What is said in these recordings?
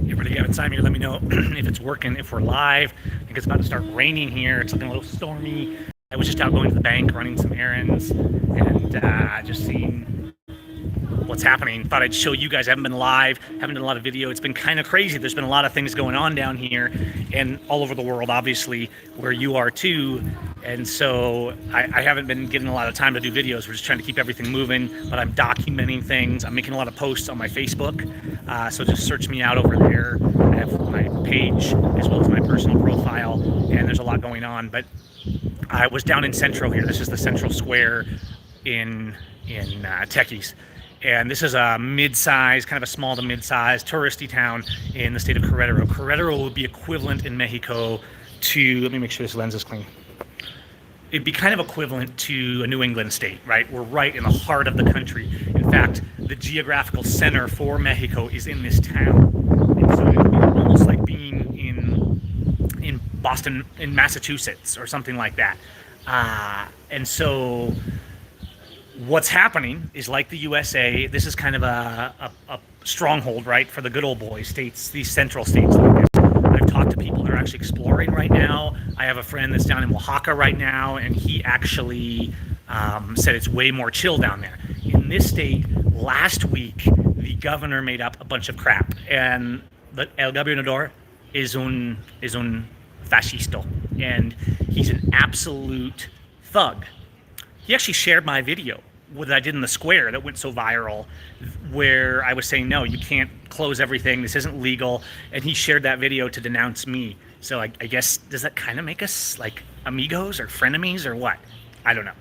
Everybody get inside me, let me know if it's working, if we're live. I think it's about to start raining here. It's looking a little stormy. I was just out going to the bank, running some errands, and just seeing what's happening. Thought I'd show you guys. I haven't been live, haven't done a lot of video. It's been kind of crazy. There's been a lot of things going on down here and all over the world, obviously, where you are too. And so I haven't been getting a lot of time to do videos. We're just trying to keep everything moving, but I'm documenting things. I'm making a lot of posts on my Facebook. So just search me out over there. I have my page as well as my personal profile, and there's a lot going on. But I was down in Centro here. This is the Central Square in Tequis. And this is a mid-size, kind of a small to mid-size touristy town in the state of Querétaro. Querétaro would be equivalent in Mexico to, let me make sure this lens is clean. It'd be kind of equivalent to a New England state, right? We're right in the heart of the country. In fact, the geographical center for Mexico is in this town. And so it would be almost like being in Boston, in Massachusetts, or something like that. And so what's happening is, like the USA, this is kind of a stronghold, right, for the good old boy states, these central states like this. I've talked to people that are actually exploring right now. I have a friend that's down in Oaxaca right now, and he actually said it's way more chill down there. In this state, last week, the governor made up a bunch of crap, and el gobernador is un fascisto, and he's an absolute thug. He actually shared my video that I did in the square that went so viral, where I was saying, no, you can't close everything, this isn't legal, and he shared that video to denounce me. So I guess, does that kind of make us like amigos or frenemies or what? I don't know.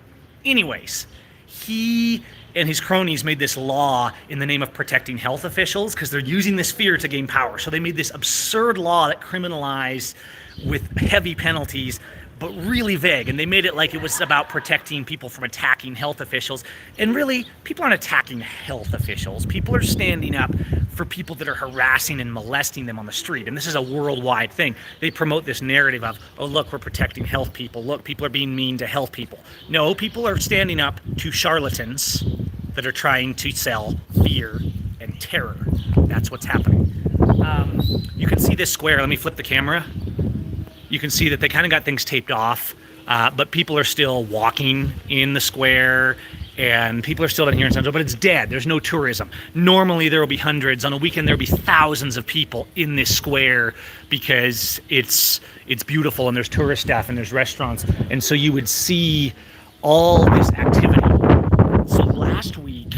Anyways, he and his cronies made this law in the name of protecting health officials, because they're using this fear to gain power. So they made this absurd law that criminalized with heavy penalties, but really vague, and they made it like it was about protecting people from attacking health officials. And really, people aren't attacking health officials. People are standing up for people that are harassing and molesting them on the street. And this is a worldwide thing. They promote this narrative of, oh, look, we're protecting health people. Look, people are being mean to health people. No, people are standing up to charlatans that are trying to sell fear and terror. That's what's happening. You can see this square. Let me flip the camera. You can see that they kind of got things taped off, but people are still walking in the square, and people are still down here in Central, but it's dead. There's no tourism. Normally there will be hundreds. On a weekend there'll be thousands of people in this square because it's beautiful, and there's tourist stuff and there's restaurants, and so you would see all this activity. So last week,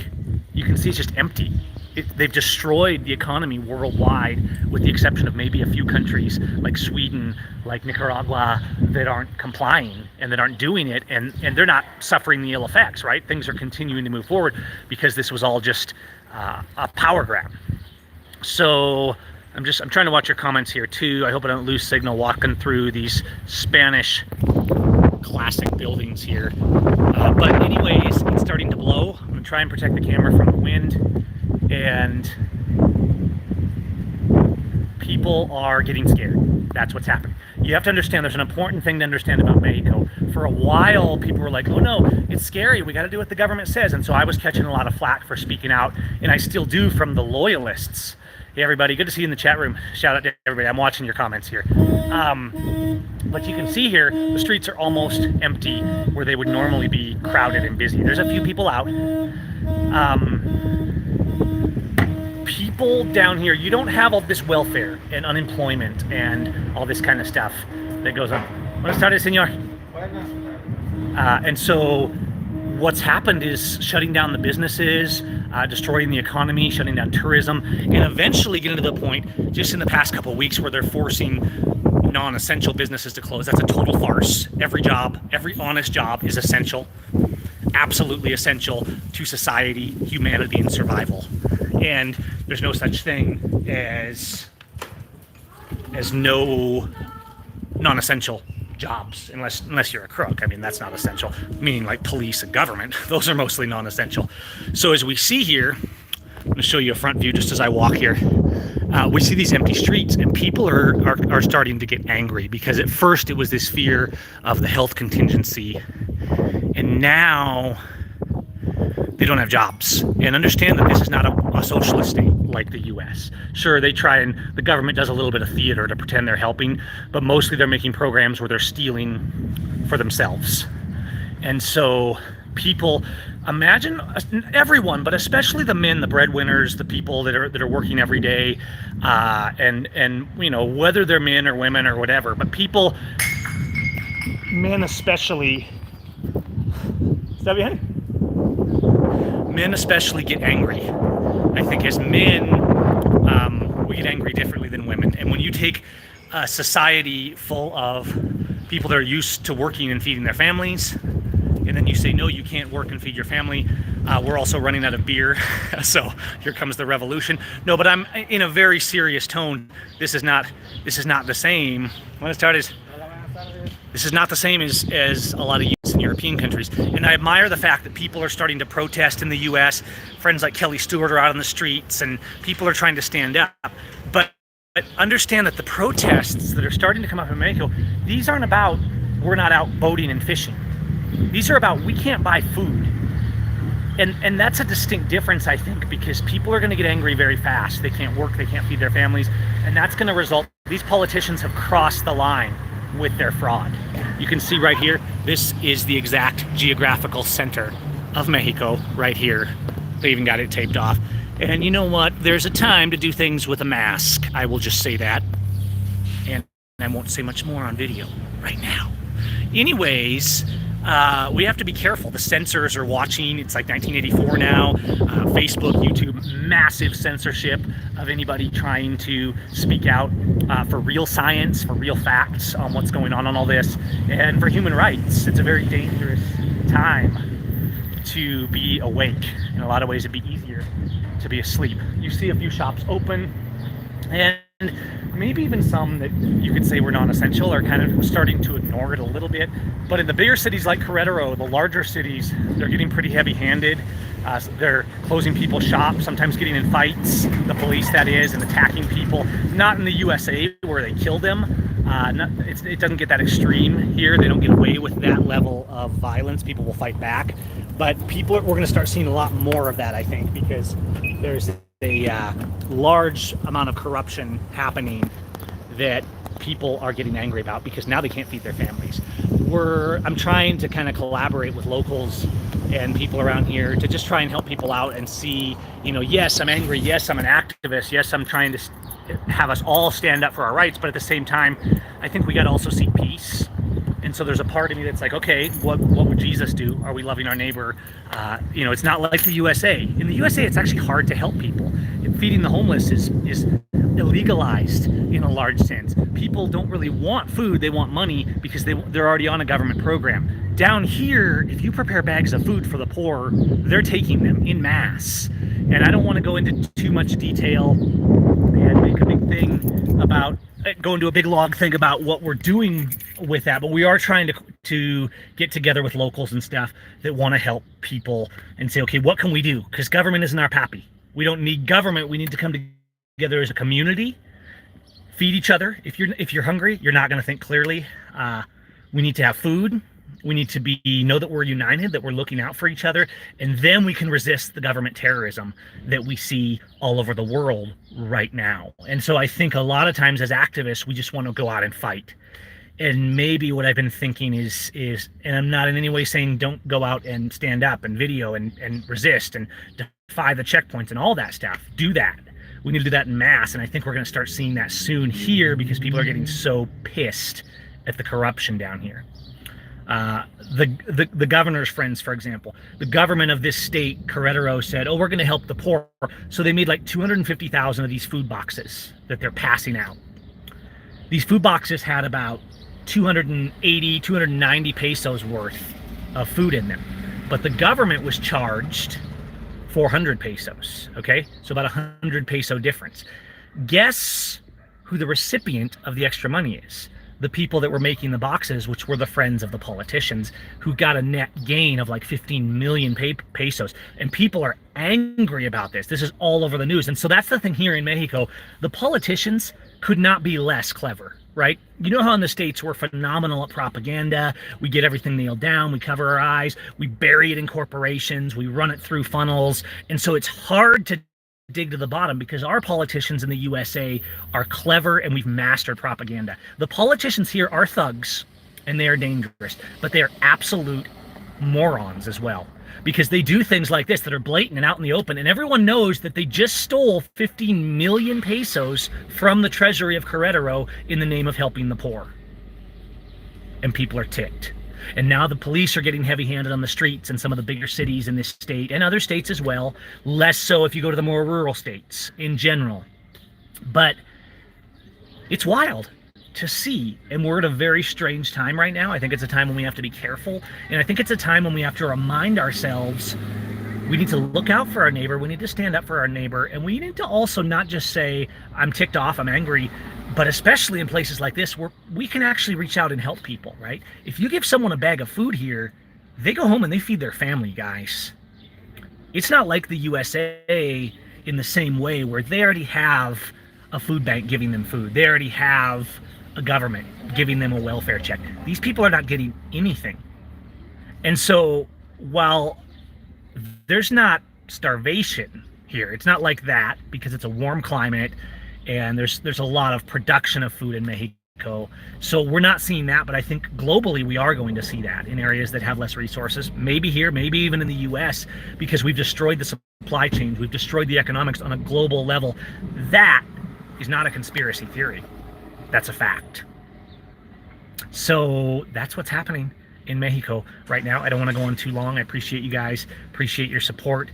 you can see it's just empty. They've destroyed the economy worldwide, with the exception of maybe a few countries like Sweden, like Nicaragua, that aren't complying and that aren't doing it, and they're not suffering the ill effects, right? Things are continuing to move forward because this was all just a power grab. So I'm trying to watch your comments here too. I hope I don't lose signal walking through these Spanish classic buildings here. But anyways, it's starting to blow. I'm gonna try and protect the camera from the wind. And people are getting scared. That's what's happening. You have to understand, there's an important thing to understand about Mexico. For a while, people were like, oh no, it's scary, we got to do what the government says. And so I was catching a lot of flack for speaking out, and I still do, from the loyalists. Hey everybody, good to see you in the chat room. Shout out to everybody. I'm watching your comments here. But you can see here, the streets are almost empty where they would normally be crowded and busy. There's a few people out. People down here, you don't have all this welfare and unemployment and all this kind of stuff that goes on. Buenas tardes, señor. And so what's happened is shutting down the businesses, destroying the economy, shutting down tourism, and eventually getting to the point just in the past couple of weeks where they're forcing non-essential businesses to close. That's a total farce. Every job, every honest job is essential, absolutely essential to society, humanity, and survival. And there's no such thing as no non-essential jobs, unless you're a crook. I mean, that's not essential, meaning like police and government. Those are mostly non-essential. So as we see here, I'm going to show you a front view just as I walk here. We see these empty streets, and people are starting to get angry, because at first it was this fear of the health contingency, and now they don't have jobs. And understand that this is not a socialist state. like the US. Sure, they try, and the government does a little bit of theater to pretend they're helping, but mostly they're making programs where they're stealing for themselves. And so people, imagine everyone, but especially the men, the breadwinners, the people that are working every day, and you know, whether they're men or women or whatever, but people, men especially, is that behind? Men especially get angry. I think as men, we get angry differently than women. And when you take a society full of people that are used to working and feeding their families, and then you say, no, you can't work and feed your family. We're also running out of beer, so here comes the revolution. No, but I'm in a very serious tone. This is not the same. When it started, this is not the same as a lot of US and European countries. And I admire the fact that people are starting to protest in the US. Friends like Kelly Stewart are out on the streets, and people are trying to stand up. But understand that the protests that are starting to come up in Mexico, these aren't about we're not out boating and fishing. These are about we can't buy food. And that's a distinct difference, I think, because people are going to get angry very fast. They can't work, they can't feed their families, and that's going to result, these politicians have crossed the line with their fraud. You can see right here, this is the exact geographical center of Mexico right here. They even got it taped off. And you know what? There's a time to do things with a mask. I will just say that. And I won't say much more on video right now. Anyways, we have to be careful. The censors are watching. It's like 1984 now. Facebook, YouTube, massive censorship of anybody trying to speak out for real science, for real facts on what's going on all this, and for human rights. It's a very dangerous time to be awake. In a lot of ways, it'd be easier to be asleep. You see a few shops open, and maybe even some that you could say were non-essential are kind of starting to ignore it a little bit. But in the bigger cities like Querétaro, the larger cities, they're getting pretty heavy-handed. They're closing people's shops, sometimes getting in fights, the police that is, and attacking people. Not in the USA where they kill them. It doesn't get that extreme here. They don't get away with that level of violence. People will fight back. But we're going to start seeing a lot more of that, I think, because there's a large amount of corruption happening that people are getting angry about because now they can't feed their families. I'm trying to kind of collaborate with locals and people around here to just try and help people out and see, you know, yes, I'm angry. Yes, I'm an activist. Yes, I'm trying to have us all stand up for our rights. But at the same time, I think we got to also seek peace. And so there's a part of me that's like, okay, what would Jesus do? Are we loving our neighbor? You know, it's not like the USA. In the USA, it's actually hard to help people. Feeding the homeless is illegalized in a large sense. People don't really want food, they want money because they're already on a government program. Down here, if you prepare bags of food for the poor, they're taking them in mass. And I don't want to go into too much detail and make a big thing about, go into a big long thing about what we're doing with that, but we are trying to get together with locals and stuff that want to help people and say, okay, what can we do? Because government isn't our pappy. We don't need government. We need to come together as a community, feed each other. If you're hungry, you're not going to think clearly. We need to have food. We need to know that we're united, that we're looking out for each other, and then we can resist the government terrorism that we see all over the world right now. And so I think a lot of times as activists, we just want to go out and fight. And maybe what I've been thinking is, and I'm not in any way saying don't go out and stand up and video and resist and defy the checkpoints and all that stuff. Do that. We need to do that in mass, and I think we're going to start seeing that soon here because people are getting so pissed at the corruption down here. The governor's friends, for example, the government of this state, Querétaro, said, oh, we're going to help the poor. So they made like 250,000 of these food boxes that they're passing out. These food boxes had about 280, 290 pesos worth of food in them. But the government was charged 400 pesos, okay? So about 100 peso difference. Guess who the recipient of the extra money is? The people that were making the boxes, which were the friends of the politicians, who got a net gain of like 15 million pesos. And people are angry about this. This is all over the news. And so that's the thing here in Mexico. The politicians could not be less clever, right? You know how in the States we're phenomenal at propaganda. We get everything nailed down. We cover our eyes. We bury it in corporations. We run it through funnels. And so it's hard to dig to the bottom because our politicians in the USA are clever and we've mastered propaganda. The politicians here are thugs and they are dangerous, but they are absolute morons as well, because they do things like this that are blatant and out in the open, and everyone knows that they just stole 15 million pesos from the treasury of Querétaro in the name of helping the poor. And people are ticked. And now the police are getting heavy-handed on the streets in some of the bigger cities in this state and other states as well. Less so if you go to the more rural states in general. But it's wild to see, and we're at a very strange time right now. I think it's a time when we have to be careful, and I think it's a time when we have to remind ourselves we need to look out for our neighbor, we need to stand up for our neighbor, and we need to also not just say, I'm ticked off, I'm angry, but especially in places like this where we can actually reach out and help people, right? If you give someone a bag of food here, they go home and they feed their family, guys. It's not like the USA in the same way where they already have a food bank giving them food. They already have a government giving them a welfare check. These people are not getting anything. And so while there's not starvation here, it's not like that because it's a warm climate and there's a lot of production of food in Mexico. So we're not seeing that, but I think globally we are going to see that in areas that have less resources, maybe here, maybe even in the US, because we've destroyed the supply chains, we've destroyed the economics on a global level. That is not a conspiracy theory. That's a fact. So that's what's happening in Mexico right now. I don't want to go on too long. I appreciate you guys, appreciate your support.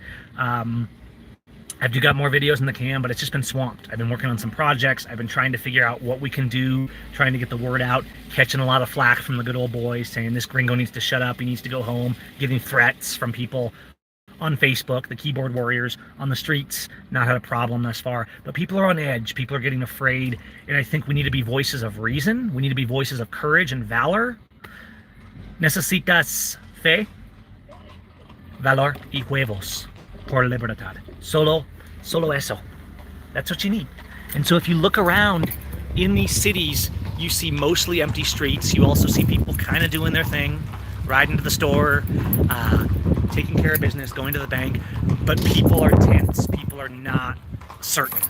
I've got more videos in the can, but it's just been swamped. I've been working on some projects. I've been trying to figure out what we can do, trying to get the word out, catching a lot of flack from the good old boys saying this gringo needs to shut up, he needs to go home, getting threats from people on Facebook, the keyboard warriors on the streets. Not had a problem thus far, but people are on edge, people are getting afraid, and I think we need to be voices of reason, we need to be voices of courage and valor. Necesitas fe, valor y huevos por libertad. Solo eso. That's what you need. And so if you look around in these cities, you see mostly empty streets. You also see people kind of doing their thing, riding to the store, taking care of business, going to the bank, but people are tense. People are not certain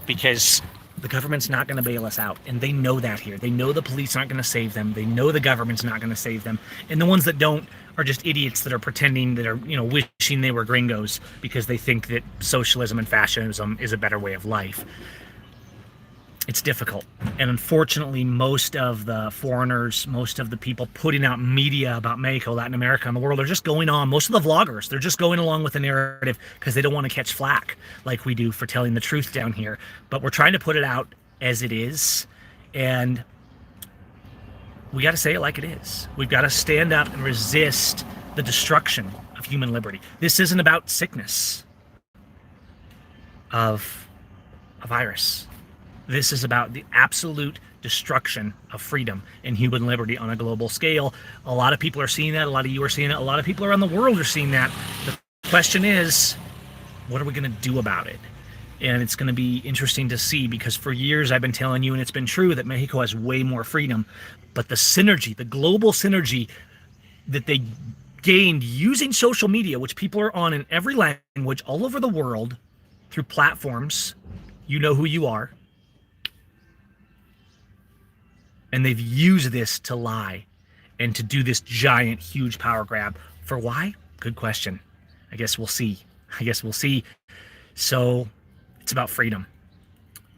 because the government's not going to bail us out, and they know that here. They know the police aren't going to save them. They know the government's not going to save them, and the ones that don't are just idiots that are pretending, that are, wishing they were gringos because they think that socialism and fascism is a better way of life. It's difficult, and unfortunately most of the foreigners, most of the people putting out media about Mexico, Latin America, and the world are just going on. Most of the vloggers, they're just going along with the narrative because they don't want to catch flack like we do for telling the truth down here. But we're trying to put it out as it is, and we got to say it like it is. We've got to stand up and resist the destruction of human liberty. This isn't about sickness of a virus. This is about the absolute destruction of freedom and human liberty on a global scale. A lot of people are seeing that. A lot of you are seeing it. A lot of people around the world are seeing that. The question is, what are we going to do about it? And it's going to be interesting to see, because for years I've been telling you, and it's been true, that Mexico has way more freedom. But the synergy, the global synergy that they gained using social media, which people are on in every language all over the world through platforms, you know who you are. And they've used this to lie and to do this giant, huge power grab. For why? Good question. I guess we'll see. So it's about freedom.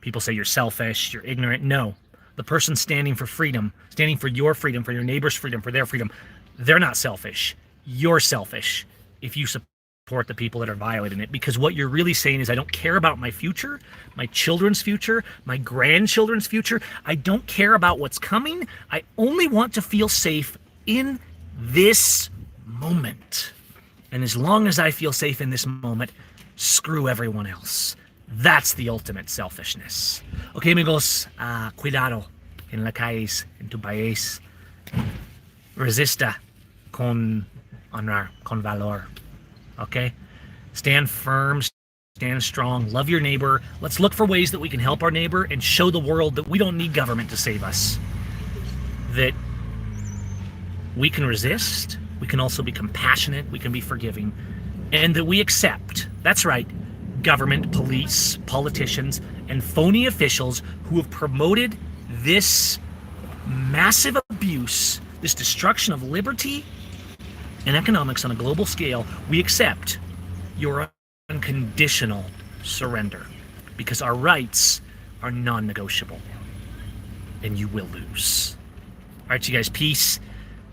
People say you're selfish, you're ignorant. No. The person standing for freedom, standing for your freedom, for your neighbor's freedom, for their freedom, they're not selfish. You're selfish if you support the people that are violating it, because what you're really saying is, I don't care about my future, my children's future, my grandchildren's future. I don't care about what's coming. I only want to feel safe in this moment. And as long as I feel safe in this moment, screw everyone else. That's the ultimate selfishness. Okay, amigos, cuidado en la calles, en tu país. Resista con honor, con valor. Okay? Stand firm, stand strong, love your neighbor. Let's look for ways that we can help our neighbor and show the world that we don't need government to save us. That we can resist, we can also be compassionate, we can be forgiving, and that we accept. That's right. government, police, politicians, and phony officials who have promoted this massive abuse, this destruction of liberty and economics on a global scale. We accept your unconditional surrender because our rights are non-negotiable and you will lose. All right, you guys, peace.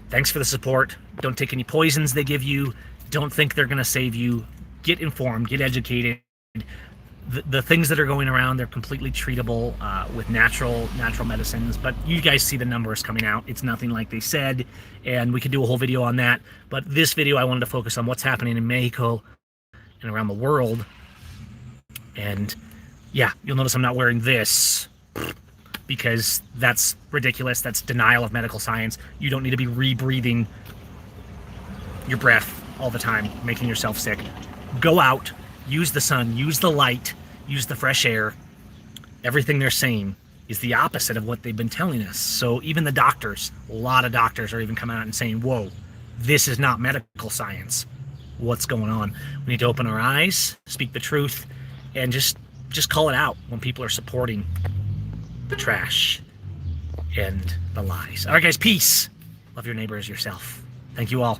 Thanks for the support. Don't take any poisons they give you. Don't think they're going to save you. Get informed, get educated. The things that are going around, they're completely treatable with natural medicines, but you guys see the numbers coming out. It's nothing like they said, and we could do a whole video on that. But this video, I wanted to focus on what's happening in Mexico and around the world. And yeah, you'll notice I'm not wearing this because that's ridiculous. That's denial of medical science. You don't need to be rebreathing your breath all the time, making yourself sick. Go out, use the sun, use the light, use the fresh air. Everything they're saying is the opposite of what they've been telling us. So even the doctors, a lot of doctors are even coming out and saying, whoa, this is not medical science. What's going on? We need to open our eyes, speak the truth, and just call it out when people are supporting the trash and the lies. All right, guys, peace. Love your neighbor as yourself. Thank you all.